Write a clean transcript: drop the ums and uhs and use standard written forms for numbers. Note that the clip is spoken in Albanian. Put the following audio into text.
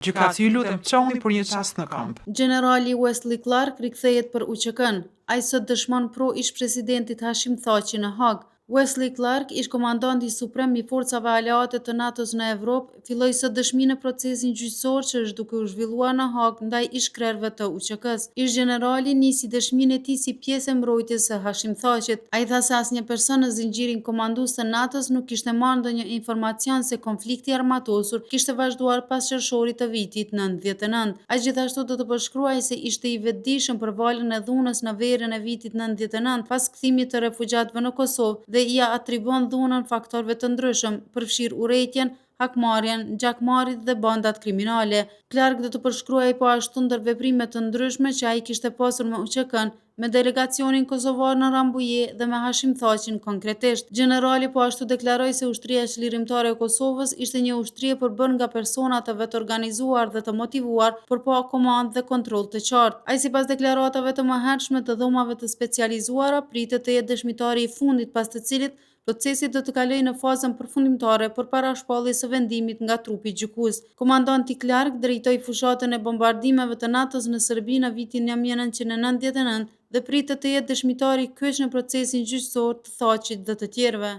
Gjykatës, ju lutem, çoni për një çast në këmbë. Generali Wesley Clark rikthehet për UÇK-n. Ai sot dëshmon pro ish presidentit Hashim Thaçi në Hag. Wesley Clark, ish komandanti suprem i forcave aleate të NATO-s në Evropë, filloi sot dëshmi në procesin gjyqësor që është duke u zhvilluar në Hag ndaj ish-krerëve të UÇK-s. Ish generali nisi dëshminë e tij si pjesë e mbrojtjes së Hashim Thaçit. Ai tha se asnjë person në zinxhirin komandues të NATO-s nuk kishte marrë ndonjë informacion se konflikti armatosur kishte vazhduar pas qershorit të vitit 99. Ai gjithashtu do të përshkruaj se ishte i vetëdijshëm për valën e dhunës në verën e vitit 99 pas kthimit të refugjatëve në Kosovë dhe ia atribuon dhunën faktorëve të ndryshëm, përfshirë urrëtitjen, hakmarrjen, gjakmarrjet dhe bandat kriminale. Clark do të përshkruajë po ashtu ndër veprimet të ndryshme që ai kishte pasur me UÇK-n, me delegacionin kosovar në Rambuje dhe me Hashim Thaçin konkretisht. Generali po ashtu deklaroi se ushtria e çlirimtare e Kosovës ishte një ushtri e përbërë nga persona të vetë organizuar dhe të motivuar për pa komandë dhe kontroll të qartë. Ai sipas deklaratave të mëhershme të dhomave të specializuara pritet të jetë dëshmitari i fundit pas të cilit procesi do të kalojë në fazën përfundimtare përpara shpalljes së vendimit nga trupi gjykues. Komandanti Clark drejtoi fushatën e bombardimeve të NATO-s në Serbi në vitin 1999 dhe pritet të jetë dëshmitari i kyç në procesin gjyqësor të Thaçit dhe të tjerëve.